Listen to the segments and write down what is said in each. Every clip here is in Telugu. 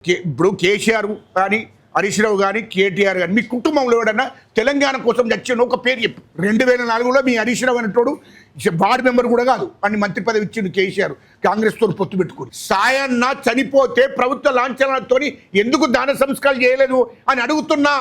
ఇప్పుడు కేసీఆర్ కానీ హరీష్ రావు కానీ కేటీఆర్ కానీ మీ కుటుంబంలో ఎవడన్నా తెలంగాణ కోసం చచ్చిన ఒక పేరు చెప్పు. 2004లో మీ హరీష్ రావు అనేటోడు వార్డు మెంబర్ కూడా కాదు అని మంత్రి పదవి ఇచ్చిండు కేసీఆర్ కాంగ్రెస్తో పొత్తు పెట్టుకుని. సాయన్న చనిపోతే ప్రభుత్వ లాంఛనాలతో ఎందుకు దాన సంస్కారాలు చేయలేదు అని అడుగుతున్నా.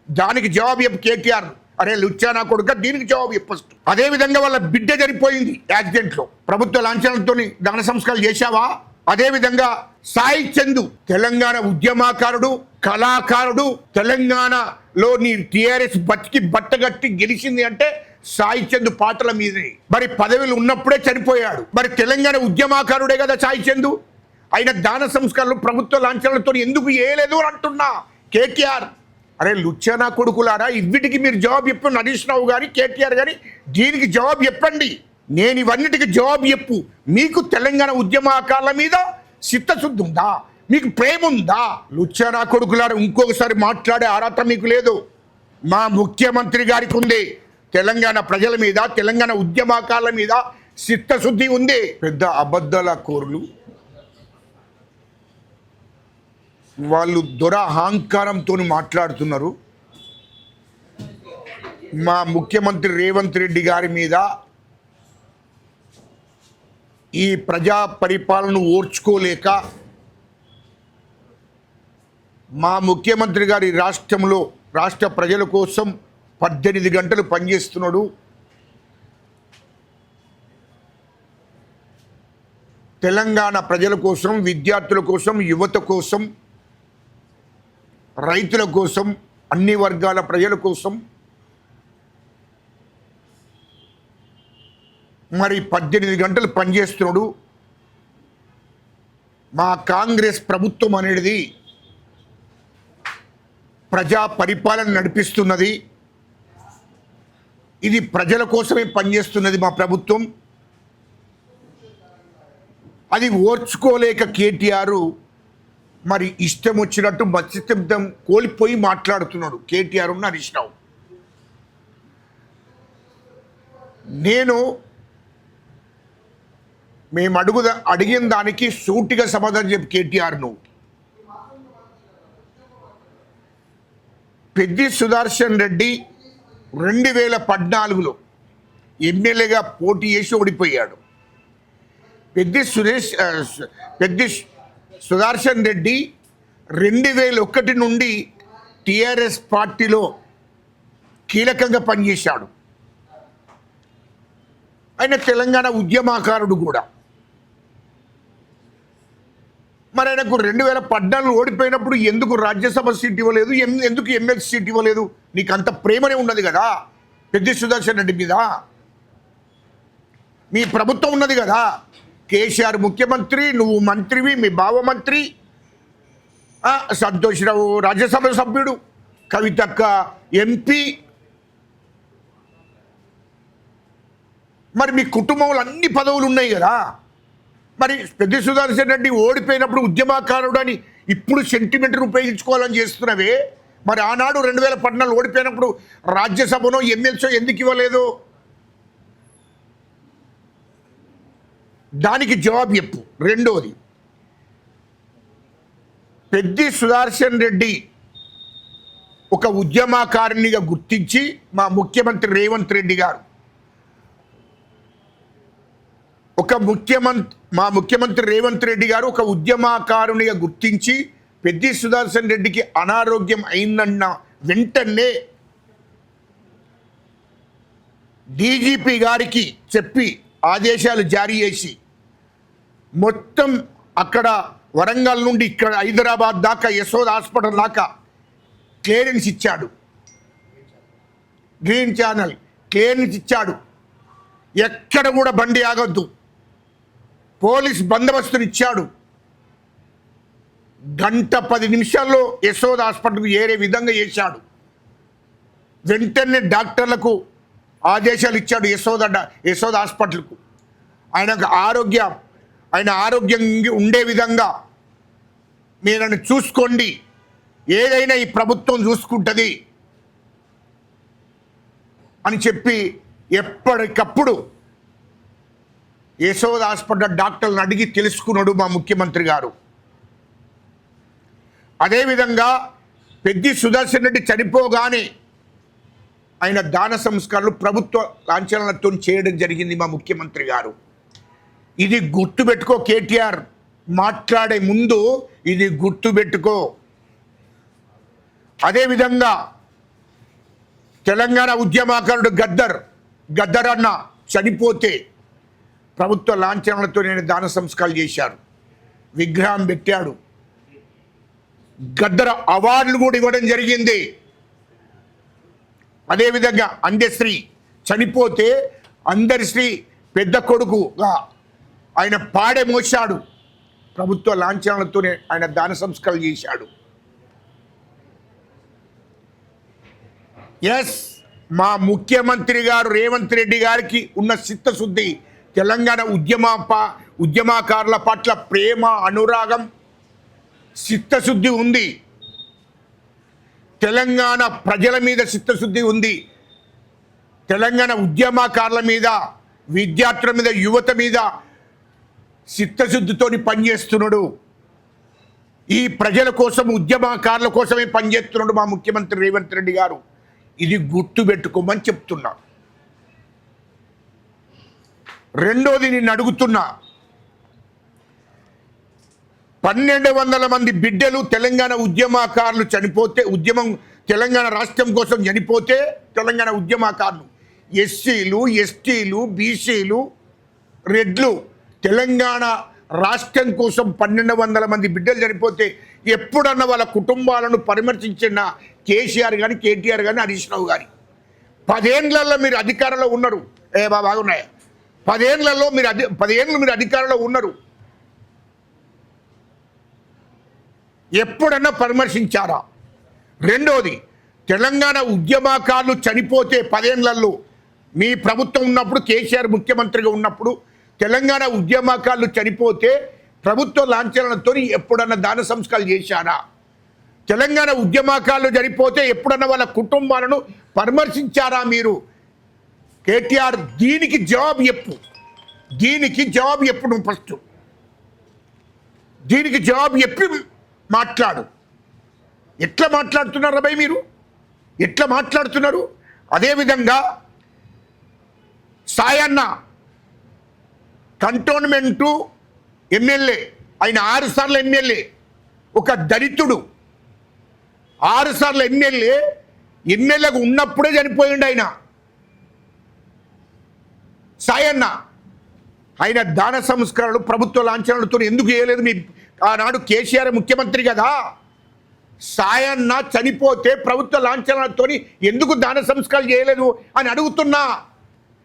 దానికి జవాబు చెప్పు కేటీఆర్. అరే లుచ్చానా కొడుక, దీనికి జవాబు చెప్పచ్చు. అదేవిధంగా వాళ్ళ బిడ్డ చనిపోయింది యాక్సిడెంట్లో, ప్రభుత్వ లాంఛనాలతో దాన సంస్కారాలు చేశావా? అదేవిధంగా సాయి చందు తెలంగాణ ఉద్యమకారుడు, కళాకారుడు. తెలంగాణలో నీ టీఆర్ఎస్ బతికి బట్టగట్టి గెలిచింది అంటే సాయి చందు పాటల మీదే. మరి పదవులు ఉన్నప్పుడే చనిపోయాడు. మరి తెలంగాణ ఉద్యమకారుడే కదా సాయి చందు. ఆయన దాన సంస్కారాలు ప్రభుత్వ లాంఛనాలతో ఎందుకు చేయలేదు అని అంటున్నా కేటీఆర్. అరే లుచ్చనా కొడుకులారా, ఇవిటికి మీరు జవాబు చెప్పండి. హరీష్ రావు గారి కేటీఆర్ గారి దీనికి జవాబు చెప్పండి. నేను ఇవన్నిటికి జవాబు చెప్పు. మీకు తెలంగాణ ఉద్యమకారుల మీద చిత్తశుద్ధి ఉందా? మీకు ప్రేమ ఉందా? లుచ్చనా కొడుకులారా, ఇంకొకసారి మాట్లాడే అర్హత మీకు లేదు. మా ముఖ్యమంత్రి గారికి ఉంది. తెలంగాణ ప్రజల మీద, తెలంగాణ ఉద్యమకారుల మీద చిత్తశుద్ధి ఉంది. పెద్ద అబద్ధాల కోరులు వాళ్ళు దురహంకారంతో మాట్లాడుతున్నారు. మా ముఖ్యమంత్రి రేవంత్ రెడ్డి గారి మీద ఈ ప్రజా పరిపాలన ఓర్చుకోలేక మా ముఖ్యమంత్రి గారి రాష్ట్రంలో రాష్ట్ర ప్రజల కోసం 18 గంటలు పనిచేస్తున్నాడు. తెలంగాణ ప్రజల కోసం, విద్యార్థుల కోసం, యువత కోసం, రైతుల కోసం, అన్ని వర్గాల ప్రజల కోసం మరి 18 గంటలు పనిచేస్తున్నాడు. మా కాంగ్రెస్ ప్రభుత్వం అనేది ప్రజా పరిపాలన నడిపిస్తున్నది. ఇది ప్రజల కోసమే పనిచేస్తున్నది మా ప్రభుత్వం. అది ఓర్చుకోలేక కేటీఆర్ మరి ఇష్టం వచ్చినట్టు మత్స్యత్వం కోల్పోయి మాట్లాడుతున్నాడు కేటీఆర్ ఉన్న హరీష్ రావు. మేము అడిగిన దానికి సూటిగా సమాధానం చెప్పి కేటీఆర్, నువ్వు పెద్ది సుదర్శన్ రెడ్డి 2014లో ఎమ్మెల్యేగా పోటీ చేసి ఓడిపోయాడు. పెద్ది సుదర్శన్ రెడ్డి 2001 నుండి టీఆర్ఎస్ పార్టీలో కీలకంగా పనిచేశాడు. ఆయన తెలంగాణ ఉద్యమకారుడు కూడా. మరి ఆయనకు 2014 ఓడిపోయినప్పుడు ఎందుకు రాజ్యసభ సీట్ ఇవ్వలేదు, ఎందుకు ఎమ్మెల్సీ సీట్ ఇవ్వలేదు? నీకు అంత ప్రేమనే ఉన్నది కదా పెద్ది సుదర్శన్ రెడ్డి మీద. మీ ప్రభుత్వం ఉన్నది కదా, కేసీఆర్ ముఖ్యమంత్రి, నువ్వు మంత్రివి, మీ బావ మంత్రి, సంతోష్ రావు రాజ్యసభ సభ్యుడు, కవితక్క ఎంపీ. మరి మీ కుటుంబంలో అన్ని పదవులు ఉన్నాయి కదా. మరి పెద్ది సుదర్శన్ రెడ్డి ఓడిపోయినప్పుడు ఉద్యమకారుడు అని ఇప్పుడు సెంటిమెంట్ని ఉపయోగించుకోవాలని చేస్తున్నవే. మరి ఆనాడు 2014 ఓడిపోయినప్పుడు రాజ్యసభనో ఎమ్మెల్సీ ఎందుకు ఇవ్వలేదు? దానికి జవాబు చెప్పు. రెండోది, పెద్ది సుదర్శన్ రెడ్డి ఒక ఉద్యమకారునిగా గుర్తించి మా ముఖ్యమంత్రి రేవంత్ రెడ్డి గారు మా ముఖ్యమంత్రి రేవంత్ రెడ్డి గారు ఒక ఉద్యమకారునిగా గుర్తించి పెద్ది సుదర్శన్ రెడ్డికి అనారోగ్యం అయిందన్న వెంటనే డీజీపీ గారికి చెప్పి ఆదేశాలు జారీ చేసి మొత్తం అక్కడ వరంగల్ నుండి ఇక్కడ హైదరాబాద్ దాకా యశోద హాస్పిటల్ దాకా క్లియరెన్స్ ఇచ్చాడు. గ్రీన్ ఛానల్ క్లియరెన్స్ ఇచ్చాడు. ఎక్కడ కూడా బండి ఆగొద్దు, పోలీస్ బందోబస్తుని ఇచ్చాడు. 1:10 యశోద హాస్పిటల్కు ఏరే విధంగా చేశాడు. వెంటనే డాక్టర్లకు ఆదేశాలు ఇచ్చాడు యశోద హాస్పిటల్కు. ఆయన ఆరోగ్యంగా ఉండే విధంగా మీరు చూసుకోండి, ఏదైనా ఈ ప్రభుత్వం చూసుకుంటుంది అని చెప్పి ఎప్పటికప్పుడు యశోద హాస్పిటల్ డాక్టర్లను అడిగి తెలుసుకున్నాడు మా ముఖ్యమంత్రి గారు. అదేవిధంగా పెద్ది సుదర్శన్ రెడ్డి చనిపోగానే ఆయన దాన సంస్కారాలు ప్రభుత్వ లాంఛనాలతో చేయడం జరిగింది మా ముఖ్యమంత్రి గారు. ఇది గుర్తుపెట్టుకో కేటీఆర్, మాట్లాడే ముందు ఇది గుర్తుపెట్టుకో. అదేవిధంగా తెలంగాణ ఉద్యమకారుడు గద్దర్ అన్న చనిపోతే ప్రభుత్వ లాంఛనాలతో నేను దాన సంస్కారాలు చేశారు, విగ్రహం పెట్టాడు, గద్దర్ అవార్డులు కూడా ఇవ్వడం జరిగింది. అదేవిధంగా అందశ్రీ చనిపోతే అందరిశ్రీ పెద్ద కొడుకుగా ఆయన పాడే మోశాడు, ప్రభుత్వ లాంఛనాలతోనే ఆయన దాన సంస్కారాలు చేశాడు. ఎస్, మా ముఖ్యమంత్రి గారు రేవంత్ రెడ్డి గారికి ఉన్న చిత్తశుద్ధి, తెలంగాణ ఉద్యమకారుల పట్ల ప్రేమ, అనురాగం, చిత్తశుద్ధి ఉంది. తెలంగాణ ప్రజల మీద చిత్తశుద్ధి ఉంది. తెలంగాణ ఉద్యమకారుల మీద, విద్యార్థుల మీద, యువత మీద చిత్తశుద్ధితో పనిచేస్తున్నాడు. ఈ ప్రజల కోసం, ఉద్యమకారుల కోసమే పనిచేస్తున్నాడు మా ముఖ్యమంత్రి రేవంత్ రెడ్డి గారు. ఇది గుర్తుపెట్టుకోమని చెప్తున్నా. రెండోది నేను అడుగుతున్నా, 1200 మంది బిడ్డలు తెలంగాణ ఉద్యమకారులు చనిపోతే, తెలంగాణ రాష్ట్రం కోసం చనిపోతే, తెలంగాణ ఉద్యమకారులు ఎస్సీలు, ఎస్టీలు, బీసీలు, రెడ్లు తెలంగాణ రాష్ట్రం కోసం 1200 మంది బిడ్డలు చనిపోతే ఎప్పుడన్నా వాళ్ళ కుటుంబాలను పరామర్శించిన కేసీఆర్ కానీ, కేటీఆర్ కానీ, హరీష్ రావు గారి 10 ఏళ్లలో మీరు అధికారంలో ఉన్నారు. బాగున్నాయా? 10 ఏళ్లలో మీరు అధికారంలో ఉన్నారు. ఎప్పుడన్నా పరామర్శించారా? రెండోది, తెలంగాణ ఉద్యమకారులు చనిపోతే 10 ఏళ్లలో మీ ప్రభుత్వం ఉన్నప్పుడు, కేసీఆర్ ముఖ్యమంత్రిగా ఉన్నప్పుడు తెలంగాణ ఉద్యమకారులు చనిపోతే ప్రభుత్వ లాంఛనాలతో ఎప్పుడన్నా దాన సంస్కారాలు చేశారా? తెలంగాణ ఉద్యమకారులు చనిపోతే ఎప్పుడన్నా వాళ్ళ కుటుంబాలను పరామర్శించారా మీరు? కేటీఆర్, దీనికి జవాబు చెప్పు. నువ్వు ఫస్ట్ దీనికి జవాబు చెప్పి మాట్లాడు. ఎట్లా మాట్లాడుతున్నారు అబ్బాయి మీరు? ఎట్లా మాట్లాడుతున్నారు? అదేవిధంగా సాయన్న కంటోన్మెంటు ఎమ్మెల్యే, ఆయన 6 సార్లు ఎమ్మెల్యే, ఒక దళితుడు 6 సార్లు ఎమ్మెల్యేగా ఉన్నప్పుడే చనిపోయిండు ఆయన. సాయన్న ఆయన దాన సంస్కారాలు ప్రభుత్వ లాంఛనాలతో ఎందుకు చేయలేదు? మీ ఆనాడు కేసీఆర్ ముఖ్యమంత్రి కదా. సాయన్న చనిపోతే ప్రభుత్వ లాంఛనాలతో ఎందుకు దాన సంస్కారాలు చేయలేదు అని అడుగుతున్నా.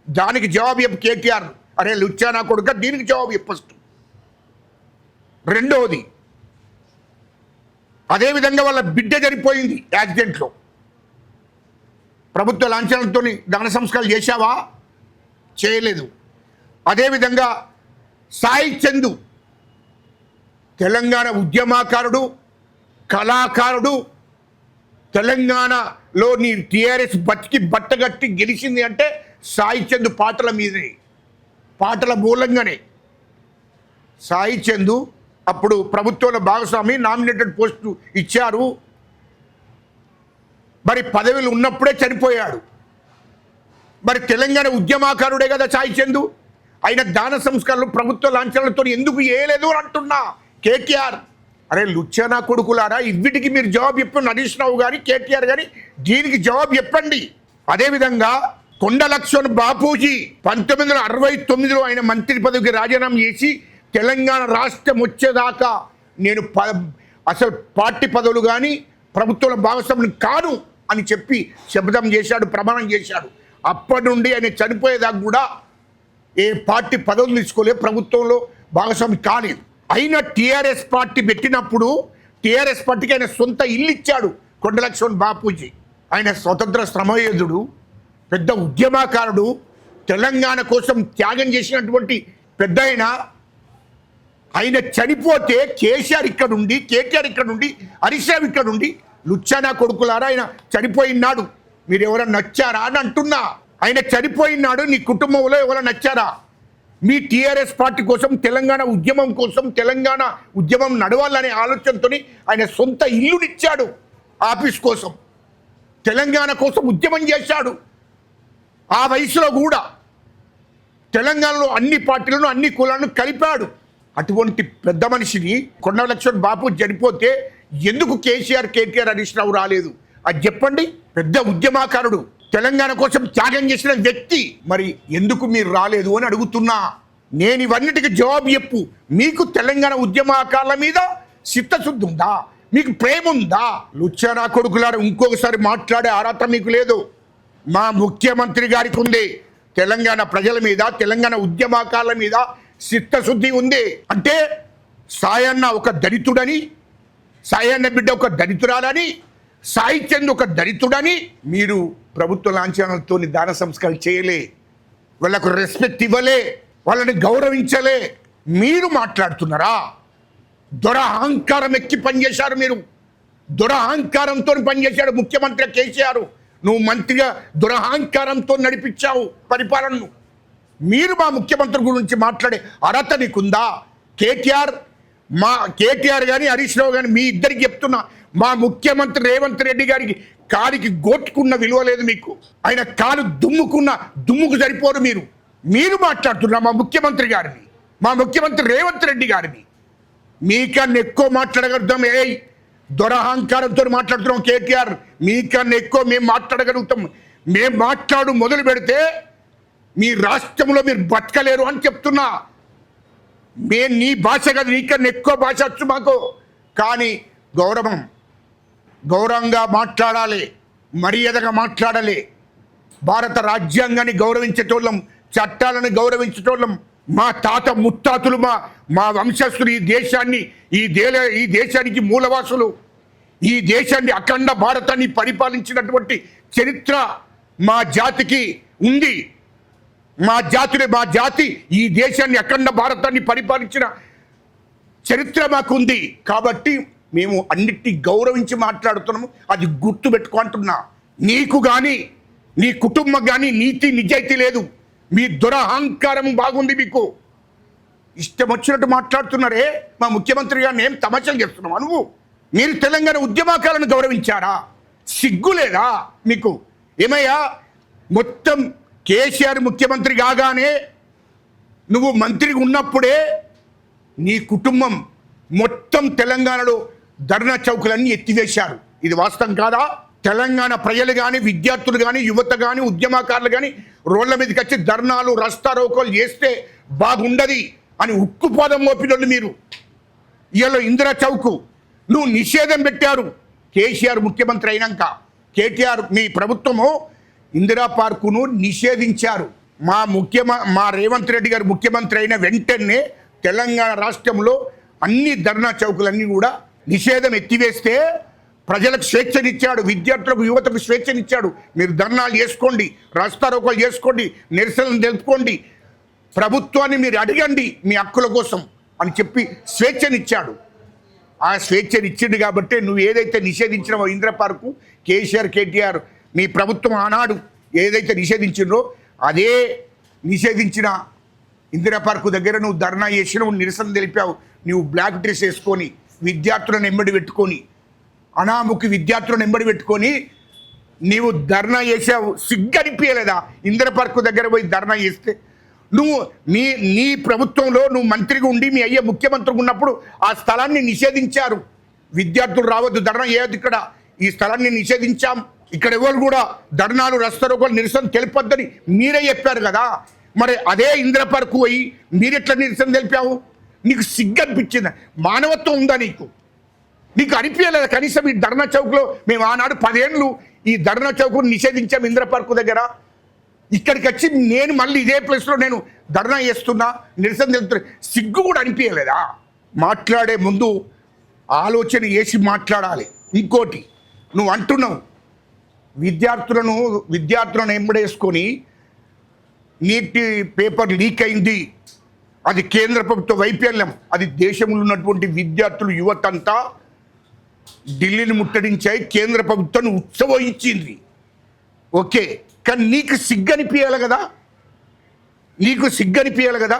దానికి జవాబు చెప్పు కేటీఆర్. అరే లుచ్చానా కొడుక, దీనికి జవాబు చెప్పొచ్చు. రెండవది, అదేవిధంగా వాళ్ళ బిడ్డ చనిపోయింది యాక్సిడెంట్లో, ప్రభుత్వ లాంఛనాలతో దాన సంస్కారాలు చేశావా? చేయలేదు. అదేవిధంగా సాయి చందు తెలంగాణ ఉద్యమకారుడు, కళాకారుడు, తెలంగాణలో నీ టీఆర్ఎస్ బతికి బట్టగట్టి గెలిచింది అంటే సాయి చందు పాటల మూలంగానే. సాయి చందు అప్పుడు ప్రభుత్వంలో భాగస్వామి, నామినేటెడ్ పోస్టు ఇచ్చారు, మరి పదవిలో ఉన్నప్పుడే చనిపోయాడు. మరి తెలంగాణ ఉద్యమకారుడే కదా సాయి చందు. ఆయన దాన సంస్కారాలు ప్రభుత్వ లాంఛనాలతో ఎందుకు చేయలేదు అని అంటున్నా కేటీఆర్. అరే లుచ్చానా కొడుకులారా, ఇవిటికి మీరు జవాబు చెప్పండి. హరీష్ రావు గారి, కేటీఆర్ గారి దీనికి జవాబు చెప్పండి. అదేవిధంగా కొండ లక్ష్మణ్ బాపూజీ 1969లో ఆయన మంత్రి పదవికి రాజీనామా చేసి తెలంగాణ రాష్ట్రం వచ్చేదాకా నేను అసలు పార్టీ పదవులు కానీ ప్రభుత్వంలో భాగస్వామిని కాను అని చెప్పి శపథం చేశాడు, ప్రమాణం చేశాడు. అప్పటి నుండి ఆయన చనిపోయేదాకా కూడా ఏ పార్టీ పదవులు తీసుకోలేదు, ప్రభుత్వంలో భాగస్వామి కాలేదు. అయినా టీఆర్ఎస్ పార్టీ పెట్టినప్పుడు టీఆర్ఎస్ పార్టీకి ఆయన సొంత ఇల్లు ఇచ్చాడు కొండ లక్ష్మణ్ బాపూజీ. ఆయన స్వతంత్ర శ్రమయోధుడు, పెద్ద ఉద్యమకారుడు, తెలంగాణ కోసం త్యాగం చేసినటువంటి పెద్ద ఆయన చనిపోతే కేసీఆర్ ఇక్కడుండి, కేటీఆర్ ఇక్కడుండి, హరీష్ రావు ఇక్కడుండి లుచ్చానా కొడుకులారా ఆయన చనిపోయినాడు, మీరు ఎవరైనా నచ్చారా అని అంటున్నా. ఆయన చనిపోయినాడు, నీ కుటుంబంలో ఎవరైనా నచ్చారా? మీ టీఆర్ఎస్ పార్టీ కోసం, తెలంగాణ ఉద్యమం కోసం, తెలంగాణ ఉద్యమం నడవాలనే ఆలోచనతో ఆయన సొంత ఇల్లునిచ్చాడు ఆఫీస్ కోసం. తెలంగాణ కోసం ఉద్యమం చేశాడు. ఆ వయసులో కూడా తెలంగాణలో అన్ని పార్టీలను, అన్ని కులాలను కలిపాడు. అటువంటి పెద్ద మనిషిని కొండలక్ష్మణ్ బాపు చనిపోతే ఎందుకు కేసీఆర్, కేటీఆర్, హరీష్ రావు రాలేదు అది చెప్పండి. పెద్ద ఉద్యమకారుడు, తెలంగాణ కోసం త్యాగం చేసిన వ్యక్తి, మరి ఎందుకు మీరు రాలేదు అని అడుగుతున్నా. నేను ఇవన్నిటికీ జవాబు చెప్పు. మీకు తెలంగాణ ఉద్యమకారుల మీద చిత్తశుద్ధి ఉందా? మీకు ప్రేమ ఉందా? లుచ్చానా కొడుకులారు ఇంకొకసారి మాట్లాడే అర్హత మీకు లేదు. మా ముఖ్యమంత్రి గారికి ఉంది. తెలంగాణ ప్రజల మీద, తెలంగాణ ఉద్యమకారుల మీద చిత్తశుద్ధి ఉంది. అంటే సాయన్న ఒక దళితుడని, సాయన్న బిడ్డ ఒక దళితురాలని, సాయి చంద్ ఒక దళితుడని మీరు ప్రభుత్వ లాంఛనాలతో దాన సంస్కారం చేయలే, వాళ్ళకు రెస్పెక్ట్ ఇవ్వలే, వాళ్ళని గౌరవించలే. మీరు మాట్లాడుతున్నారా? దురహంకారం ఎక్కి పనిచేశారు మీరు. దురహంకారంతో పనిచేశాడు ముఖ్యమంత్రి కేసీఆర్. నువ్వు మంత్రిగా దురహంకారంతో నడిపించావు పరిపాలనను. మీరు మా ముఖ్యమంత్రి గురించి మాట్లాడే అర్హత నీకుందా? కేటీఆర్ కానీ, హరీష్ రావు కానీ మీ ఇద్దరికి చెప్తున్నా, మా ముఖ్యమంత్రి రేవంత్ రెడ్డి గారికి కాలికి గోట్టుకున్న విలువ లేదు మీకు. ఆయన కాలు దుమ్ముకు సరిపోరు మీరు. మీరు మాట్లాడుతున్నా మా ముఖ్యమంత్రి గారిని, మా ముఖ్యమంత్రి రేవంత్ రెడ్డి గారిని. మీకన్నా ఎక్కువ మాట్లాడగలుగుతాం. దురహంకారంతో మాట్లాడుతున్నాం కేటీఆర్. మీకన్నా ఎక్కువ మేము మాట్లాడగలుగుతాం. మేము మాట్లాడు మొదలు పెడితే మీ రాష్ట్రంలో మీరు బతకలేరు అని చెప్తున్నా. మేము నీ భాష కాదు, నీకన్నా ఎక్కువ భాష వచ్చు మాకు. కానీ గౌరవంగా మాట్లాడాలి, మర్యాదగా మాట్లాడాలి. భారత రాజ్యాంగాన్ని గౌరవించేటోళ్ళం, చట్టాలను గౌరవించేటోళ్ళం. మా తాత ముత్తాతలు, మా వంశస్థులు ఈ దేశానికి మూలవాసులు. ఈ దేశాన్ని, అఖండ భారతాన్ని పరిపాలించినటువంటి చరిత్ర మా జాతికి ఉంది. మా జాతి ఈ దేశాన్ని, అఖండ భారతాన్ని పరిపాలించిన చరిత్ర మాకుంది. కాబట్టి మేము అన్నిటినీ గౌరవించి మాట్లాడుతున్నాము. అది గుర్తుపెట్టుకుంటున్నా. నీకు కానీ, నీ కుటుంబం కానీ నీతి నిజాయితీ లేదు. మీ దురహంకారం బాగుంది. మీకు ఇష్టం వచ్చినట్టు మాట్లాడుతున్నారే. మా ముఖ్యమంత్రి గారిని ఏం తమాషాలు చేస్తున్నావా నువ్వు? మీరు తెలంగాణ ఉద్యమకాలను గౌరవించారా? సిగ్గు లేదా మీకు? ఏమయ్యా, మొత్తం కేసీఆర్ ముఖ్యమంత్రి కాగానే, నువ్వు మంత్రిగా ఉన్నప్పుడే నీ కుటుంబం మొత్తం తెలంగాణలో ధర్నా చౌకులన్నీ ఎత్తివేశారు. ఇది వాస్తవం కాదా? తెలంగాణ ప్రజలు కానీ, విద్యార్థులు కానీ, యువత కానీ, ఉద్యమకారులు కానీ రోడ్ల మీదకి వచ్చి ధర్నాలు, రస్తారోకోలు చేస్తే బాగుండది అని ఉక్కుపాదం మోపినోళ్ళు మీరు. ఇవాళ ఇందిరా చౌక్ నువ్వు నిషేధం పెట్టారు. కేసీఆర్ ముఖ్యమంత్రి అయినాక కేటీఆర్ మీ ప్రభుత్వము ఇందిరా పార్కును నిషేధించారు. మా రేవంత్ రెడ్డి గారు ముఖ్యమంత్రి అయిన వెంటనే తెలంగాణ రాష్ట్రంలో అన్ని ధర్నా చౌకులన్నీ కూడా నిషేధం ఎత్తివేస్తే ప్రజలకు స్వేచ్ఛనిచ్చాడు, విద్యార్థులకు, యువతకు స్వేచ్ఛనిచ్చాడు. మీరు ధర్నాలు చేసుకోండి, రాస్తారోకోలు చేసుకోండి, నిరసనలు తెలుపుకోండి, ప్రభుత్వాన్ని మీరు అడగండి మీ హక్కుల కోసం అని చెప్పి స్వేచ్ఛనిచ్చాడు. ఆ స్వేచ్ఛనిచ్చింది కాబట్టి నువ్వు ఏదైతే నిషేధించినావో ఇందిరా పార్కు, కేసీఆర్, కేటీఆర్ మీ ప్రభుత్వం ఆనాడు ఏదైతే నిషేధించిందో అదే నిషేధించిన ఇందిరా పార్కు దగ్గర నువ్వు ధర్నా చేసినావు, నిరసన తెలిపావు. నువ్వు బ్లాక్ డ్రెస్ వేసుకొని, విద్యార్థులను ఎంబడి పెట్టుకొని, అనాముఖి విద్యార్థులను ఎంబడి పెట్టుకొని నీవు ధర్నా చేసావు. సిగ్గనిపించలేదా? ఇందిరా పార్కు దగ్గర పోయి ధర్నా చేస్తే నువ్వు నీ ప్రభుత్వంలో నువ్వు మంత్రిగా ఉండి మీ అయ్యే ముఖ్యమంత్రిగా ఉన్నప్పుడు ఆ స్థలాన్ని నిషేధించారు. విద్యార్థులు రావద్దు, ధర్నా చేయొద్దు, ఇక్కడ ఈ స్థలాన్ని నిషేధించాం, ఇక్కడ ఎవరు కూడా ధర్నాలు, రస్తారోకోలు, నిరసన తెలిపొద్దని మీరే చెప్పారు కదా. మరి అదే ఇందిరా పార్కు పోయి మీరెట్లా నిరసన తెలిపావు? నీకు సిగ్గు అనిపించిందా? మానవత్వం ఉందా నీకు? అనిపించలేదా కనీసం? ఈ ధర్నా చౌక్లో మేము ఆనాడు 10 ఏళ్ళు ఈ ధర్నా చౌక్ను నిషేధించాం ఇందిరా పార్కు దగ్గర. ఇక్కడికి వచ్చి నేను మళ్ళీ ఇదే ప్లేస్లో నేను ధర్నా చేస్తున్నా, నిరసన తెలుపుతున్నా. సిగ్గు కూడా అనిపించలేదా? మాట్లాడే ముందు ఆలోచన చేసి మాట్లాడాలి. ఇంకోటి నువ్వు అంటున్నావు విద్యార్థులను ఎంబడేసుకొని నీటి పేపర్ లీక్ అయింది, అది కేంద్ర ప్రభుత్వ వైఫల్యం. అది దేశంలో ఉన్నటువంటి విద్యార్థులు, యువత అంతా ఢిల్లీని ముట్టడించాయి, కేంద్ర ప్రభుత్వాన్ని ఉత్సవించింది. ఓకే, కానీ నీకు సిగ్గనిపించాలి కదా. నీకు సిగ్గనిపించాలి కదా.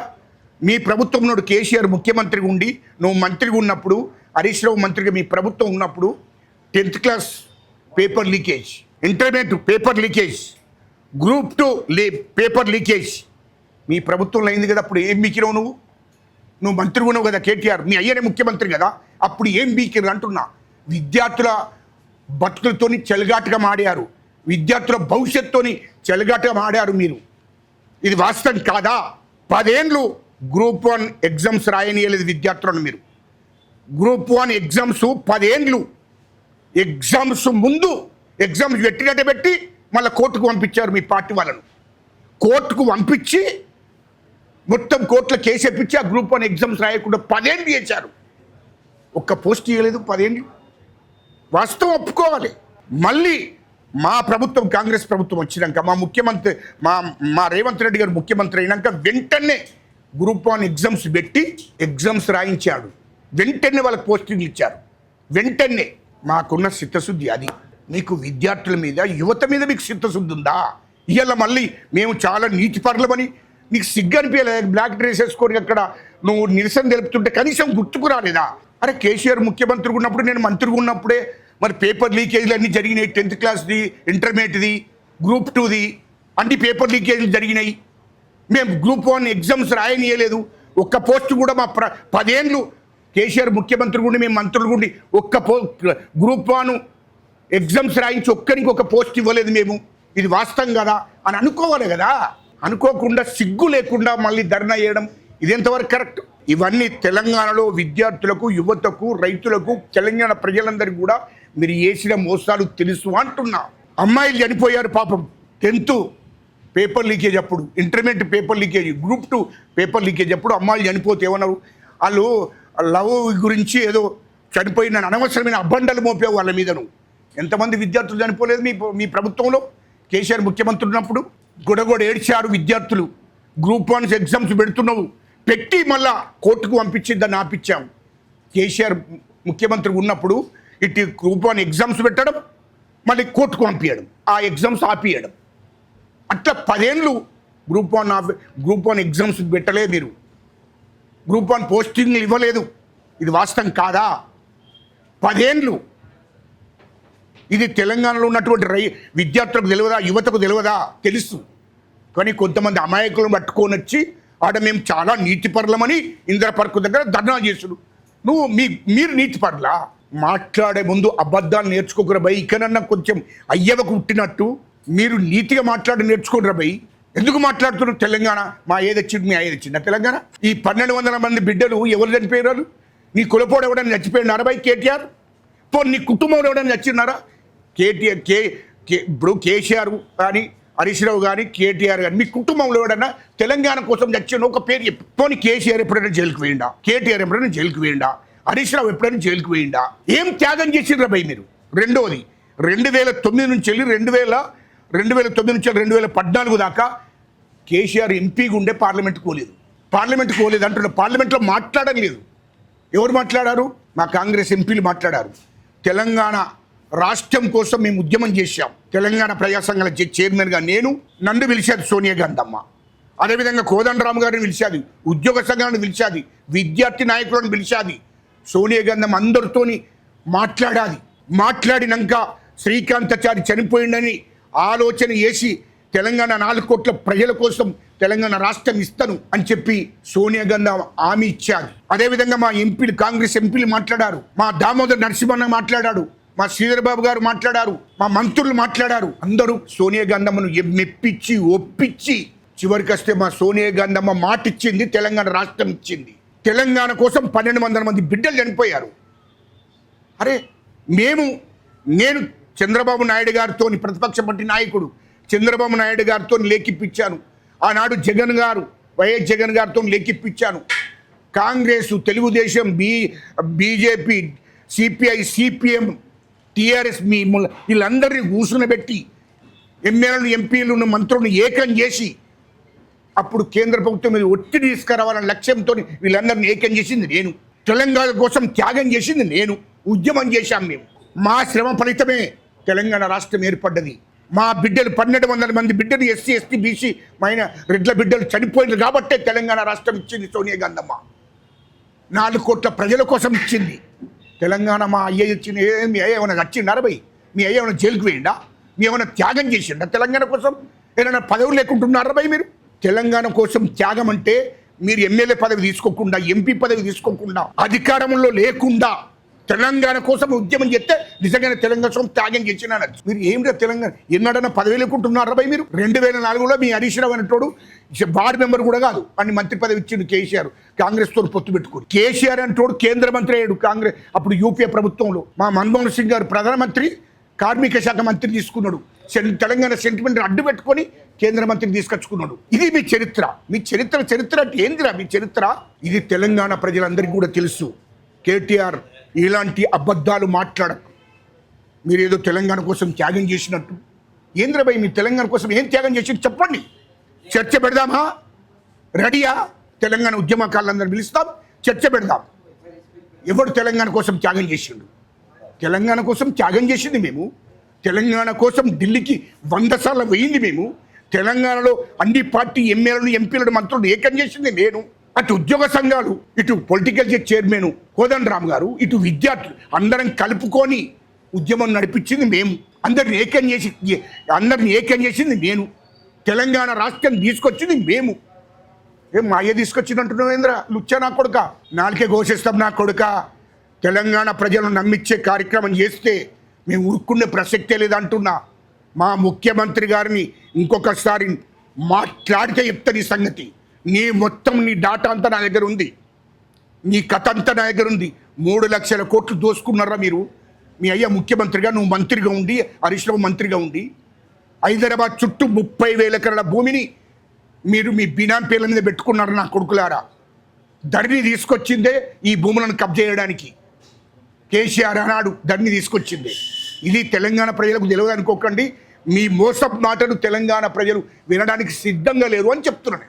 మీ ప్రభుత్వంలో కేసీఆర్ ముఖ్యమంత్రిగా ఉండి నువ్వు మంత్రిగా ఉన్నప్పుడు, హరీష్ రావు మంత్రిగా మీ ప్రభుత్వం ఉన్నప్పుడు 10th class paper leakage, intermediate paper leakage, group 2 paper leakage మీ ప్రభుత్వంలో అయింది కదా. అప్పుడు ఏం బీకినావు నువ్వు మంత్రిగా ఉన్నావు కదా కేటీఆర్, మీ అయ్యనే ముఖ్యమంత్రి కదా. అప్పుడు ఏం బీకిరు అంటున్నా. విద్యార్థుల బతుకులతోని చెలగాటగా మాడారు, విద్యార్థుల భవిష్యత్తుని చెలగాటగా మాడారు మీరు. ఇది వాస్తవం కాదా? 10 ఏళ్ళు గ్రూప్ 1 ఎగ్జామ్స్ రాయనీయలేదు విద్యార్థులను మీరు. గ్రూప్ 1 ఎగ్జామ్స్ 10 ఏళ్ళు, ఎగ్జామ్స్ ముందు ఎగ్జామ్స్ పెట్టినట్టే పెట్టి మళ్ళీ కోర్టుకు పంపించారు మీ పార్టీ వాళ్ళను. కోర్టుకు పంపించి మొత్తం కోర్టులో కేసు ఎప్పించి ఆ గ్రూప్ 1 ఎగ్జామ్స్ రాయకుండా 10 ఏళ్ళు చేశారు. ఒక్క పోస్ట్ ఇవ్వలేదు 10 ఏళ్ళు. వాస్తవం ఒప్పుకోవాలి. మళ్ళీ మా ప్రభుత్వం కాంగ్రెస్ ప్రభుత్వం వచ్చినాక మా ముఖ్యమంత్రి మా రేవంత్ రెడ్డి గారు ముఖ్యమంత్రి అయినాక వెంటనే గ్రూప్ 1 ఎగ్జామ్స్ పెట్టి ఎగ్జామ్స్ రాయించాడు. వెంటనే వాళ్ళకి పోస్టింగ్లు ఇచ్చారు. వెంటనే మాకున్న చిత్తశుద్ధి అది. మీకు విద్యార్థుల మీద, యువత మీద మీకు చిత్తశుద్ధి ఉందా? ఇవాళ మళ్ళీ మేము చాలా నీతిపరులమని నీకు సిగ్గు అనిపించలేదు? బ్లాక్ డ్రెస్ వేసుకొని అక్కడ నువ్వు నిరసన తెలుపుతుంటే కనీసం గుర్తుకు రాలేదా? అరే కేసీఆర్ ముఖ్యమంత్రిగా ఉన్నప్పుడు, నేను మంత్రిగా ఉన్నప్పుడే మరి పేపర్ లీకేజీలు అన్నీ జరిగినాయి. 10th క్లాస్ది, ఇంటర్మీడియట్ది, గ్రూప్ 2ది అన్ని పేపర్ లీకేజీలు జరిగినాయి. మేము గ్రూప్ 1 ఎగ్జామ్స్ రాయనీయలేదు. ఒక్క పోస్ట్ కూడా మా 10 ఏళ్ళు కేసీఆర్ ముఖ్యమంత్రి గుండి మేము మంత్రులు గుండి ఒక్క గ్రూప్ 1 ఎగ్జామ్స్ రాయించి ఒక్కరికి ఒక పోస్ట్ ఇవ్వలేదు మేము. ఇది వాస్తవం కదా అని అనుకోవాలి కదా. అనుకోకుండా సిగ్గు లేకుండా మళ్ళీ ధర్నా చేయడం ఇది ఎంతవరకు కరెక్ట్? ఇవన్నీ తెలంగాణలో విద్యార్థులకు, యువతకు, రైతులకు, తెలంగాణ ప్రజలందరికీ కూడా మీరు చేసిన మోసాలు తెలుసు అంటున్నా. అమ్మాయిలు చనిపోయారు పాపం 10th పేపర్ లీకేజ్ అప్పుడు, intermediate paper leakage, group 2 paper leakage అప్పుడు అమ్మాయిలు చనిపోతే ఏమన్నారు? వాళ్ళు లవ్ గురించి ఏదో చనిపోయిన అనవసరమైన అబ్బండలు మోపావు వాళ్ళ మీద. నువ్వు ఎంతమంది విద్యార్థులు చనిపోలేదు మీ ప్రభుత్వంలో కేసీఆర్ ముఖ్యమంత్రి ఉన్నప్పుడు? గొడగొడ ఏడ్చారు విద్యార్థులు. గ్రూప్ 1 ఎగ్జామ్స్ పెడుతున్నావు, పెట్టి మళ్ళా కోర్టుకు పంపించి దాన్ని ఆపించాం. కేసీఆర్ ముఖ్యమంత్రి ఉన్నప్పుడు ఇటు గ్రూప్ 1 ఎగ్జామ్స్ పెట్టడం, మళ్ళీ కోర్టుకు పంపించడం, ఆ ఎగ్జామ్స్ ఆపియడం. అట్లా 10 ఏళ్ళు గ్రూప్ 1 ఎగ్జామ్స్ పెట్టలేదు మీరు. గ్రూప్ 1 పోస్టింగ్లు ఇవ్వలేదు. ఇది వాస్తవం కాదా? 10 ఏళ్ళు. ఇది తెలంగాణలో ఉన్నటువంటి విద్యార్థులకు తెలియదా? యువతకు తెలియదా? తెలుసు. కానీ కొంతమంది అమాయకులను పట్టుకొని వచ్చి ఆడ మేము చాలా నీతిపరులమని ఇందిరా పార్క్ దగ్గర ధర్నా చేసుడు. మీరు నీతిపరులా? మాట్లాడే ముందు అబద్ధాలు నేర్చుకోకరా భయ్. ఇకనన్నా కొంచెం అయ్యవకు పుట్టినట్టు మీరు నీతిగా మాట్లాడి నేర్చుకోరా భయ్. ఎందుకు మాట్లాడుతున్నారు? తెలంగాణ మా ఏదొచ్చింది, మీ ఏదొచ్చిందా తెలంగాణ? ఈ 1200 మంది బిడ్డలు ఎవరు చనిపోయారు? నీ కులపోడు ఎవడని చచ్చిపోయినారా భయ్ కేటీఆర్? నీ కుటుంబంలో ఎవడని చచ్చిన్నారా? ఇప్పుడు కేసీఆర్ కానీ, హరీష్ రావు కానీ, కేటీఆర్ కానీ మీ కుటుంబంలో ఎవడన్నా తెలంగాణ కోసం చచ్చిన ఒక పేరు చెప్పు. పోనీ కేసీఆర్ ఎప్పుడైనా జైలుకు వేయండా? కేటీఆర్ ఎప్పుడైనా జైలుకు వేయండా? హరీష్ రావు ఎప్పుడైనా జైలుకు వేయండా? ఏం త్యాగం చేసిండ్రా భయ్ మీరు? రెండోది 2009 నుంచి వెళ్ళి 2009 నుంచి 2014 దాకా కేసీఆర్ ఎంపీగా ఉండే పార్లమెంట్కి పోలేదు అంటున్నారు. పార్లమెంట్లో మాట్లాడడం లేదు. ఎవరు మాట్లాడారు? మా కాంగ్రెస్ ఎంపీలు మాట్లాడారు. తెలంగాణ రాష్ట్రం కోసం మేము ఉద్యమం చేశాం. తెలంగాణ ప్రజా సంఘాల చైర్మన్గా నన్ను పిలిచాది సోనియా గాంధీ అమ్మ. అదేవిధంగా కోదండరామ్ గారిని పిలిచాది, ఉద్యోగ సంఘాలను పిలిచాది, విద్యార్థి నాయకులను పిలిచాది. సోనియా గాంధీ అందరితోని మాట్లాడినాక శ్రీకాంతాచారి చనిపోయిందని ఆలోచన చేసి తెలంగాణ 4 కోట్ల ప్రజల కోసం తెలంగాణ రాష్ట్రం ఇస్తాను అని చెప్పి సోనియా గాంధీ హామీ ఇచ్చారు. అదేవిధంగా మా ఎంపీలు, కాంగ్రెస్ ఎంపీలు మాట్లాడారు. మా దామోదర్ నరసింహన్న మాట్లాడాడు, మా శ్రీధర్ బాబు గారు మాట్లాడారు, మా మంత్రులు మాట్లాడారు. అందరూ సోనియా గాంధమ్మను మెప్పించి ఒప్పించి చివరికి వస్తే మా సోనియా గాంధమ్మ మాట ఇచ్చింది, తెలంగాణ రాష్ట్రం ఇచ్చింది. తెలంగాణ కోసం 1200 మంది బిడ్డలు చనిపోయారు. అరే నేను చంద్రబాబు నాయుడు గారితో, ప్రతిపక్ష పార్టీ నాయకుడు చంద్రబాబు నాయుడు గారితో లేఖిప్పించాను. ఆనాడు వైఎస్ జగన్ గారితో లేఖిప్పించాను. Congress, Telugu Desam, BJP, CPI, CPM, TRS వీళ్ళందరినీ కూర్చునబెట్టి ఎమ్మెల్యేలు, ఎంపీలను, మంత్రులను ఏకం చేసి అప్పుడు కేంద్ర ప్రభుత్వం మీద ఒత్తిడి తీసుకురావాలన్న లక్ష్యంతో వీళ్ళందరినీ ఏకం చేసింది నేను. తెలంగాణ కోసం త్యాగం చేసింది నేను. ఉద్యమం చేశాం మేము. మా శ్రమ ఫలితమే తెలంగాణ రాష్ట్రం ఏర్పడ్డది. మా బిడ్డలు 1200 మంది బిడ్డలు ఎస్సీ ఎస్టీ బీసీ రెడ్ల బిడ్డలు చనిపోయింది కాబట్టే తెలంగాణ రాష్ట్రం ఇచ్చింది సోనియా గాంధమ్మ. 4 కోట్ల ప్రజల కోసం ఇచ్చింది తెలంగాణ. మా అయ్య ఇచ్చింది. మీ అయ్య ఏమైనా వచ్చిండారా భయ్? మీ అయ్య ఏమైనా జైలుకు వేయండా? మీ ఏమైనా త్యాగం చేసిండా తెలంగాణ కోసం? ఏమైనా పదవులు లేకుంటున్నారా భయ్ మీరు? తెలంగాణ కోసం త్యాగం అంటే మీరు ఎమ్మెల్యే పదవి తీసుకోకుండా, ఎంపీ పదవి తీసుకోకుండా, అధికారంలో లేకుండా తెలంగాణ కోసం ఉద్యమం చేస్తే నిజంగానే తెలంగాణ కోసం త్యాగం చేసిన మీరు ఏమిటో తెలంగాణ ఎన్నడన్నా పదవి లేకుంటున్నారా భయ్ మీరు? 2004లో మీ హరీష్ రావు అనేటోడు వార్డు మెంబర్ కూడా కాదు అని మంత్రి పదవి ఇచ్చిండు కేసీఆర్, కాంగ్రెస్ తో పొత్తు పెట్టుకుని. కేసీఆర్ అంటోడు కేంద్ర మంత్రి అయ్యాడు కాంగ్రెస్ అప్పుడు యూపీఏ ప్రభుత్వంలో. మా మన్మోహన్ సింగ్ గారు ప్రధానమంత్రి, కార్మిక శాఖ మంత్రి తీసుకున్నాడు. తెలంగాణ సెంటిమెంట్ అడ్డు పెట్టుకొని కేంద్ర మంత్రిని తీసుకొచ్చుకున్నాడు. ఇది మీ చరిత్ర. మీ చరిత్ర అంటే ఏందిరా మీ చరిత్ర? ఇది తెలంగాణ ప్రజలందరికీ కూడా తెలుసు. కేటీఆర్ ఇలాంటి అబద్ధాలు మాట్లాడకు. మీరు ఏదో తెలంగాణ కోసం త్యాగం చేసినట్టు. ఏంద్రబాయ్ మీ తెలంగాణ కోసం ఏం త్యాగం చేసి చెప్పండి. చర్చ పెడదామా? రెడీయా? తెలంగాణ ఉద్యమకారులందరూ పిలుస్తాం, చర్చ పెడదాం. ఎవడు తెలంగాణ కోసం త్యాగం చేసిండు? తెలంగాణ కోసం త్యాగం చేసింది మేము. తెలంగాణ కోసం ఢిల్లీకి 100 సార్లు వెయ్యింది మేము. తెలంగాణలో అన్ని పార్టీ ఎమ్మెల్యేలు, ఎంపీలను, మంత్రులు ఏకం చేసింది నేను. అటు ఉద్యోగ సంఘాలు, ఇటు పొలిటికల్ చైర్మన్ కోదండరామ్ గారు, ఇటు విద్యార్థులు అందరం కలుపుకొని ఉద్యమం నడిపించింది మేము. అందరిని ఏకం చేసింది నేను. తెలంగాణ రాష్ట్రం తీసుకొచ్చింది మేము. ఏం మా అయ్య తీసుకొచ్చిందంటున్నావు ఏంద్ర లుచ్చా నా కొడుక? నాలుకే ఘోషిస్తాం నా కొడుక. తెలంగాణ ప్రజలను నమ్మించే కార్యక్రమం చేస్తే మేము ఉరుక్కునే ప్రసక్తే లేదంటున్నా. మా ముఖ్యమంత్రి గారిని ఇంకొకసారి మాట్లాడితే చెప్తాను ఈ సంగతి. నీ డాటా అంతా నా దగ్గర ఉంది, నీ కథ అంతా నా దగ్గర ఉంది. 3 లక్షల కోట్లు దోసుకున్నారా మీరు? మీ అయ్య ముఖ్యమంత్రిగా, నువ్వు మంత్రిగా ఉండి, హరీష్ రావు మంత్రిగా ఉండి, హైదరాబాద్ చుట్టూ 30,000 ఎకరాల భూమిని మీరు మీ బినాం పేర్ల మీద పెట్టుకున్నారు నా కొడుకులారా. ధరణి తీసుకొచ్చిందే ఈ భూములను కబ్జా చేయడానికి. కేసీఆర్ అన్నాడు ధరణి తీసుకొచ్చింది. ఇది తెలంగాణ ప్రజలకు తెలియదు అనుకోకండి. మీ మోసపు మాటలు తెలంగాణ ప్రజలు వినడానికి సిద్ధంగా లేరు అని చెప్తున్నాను.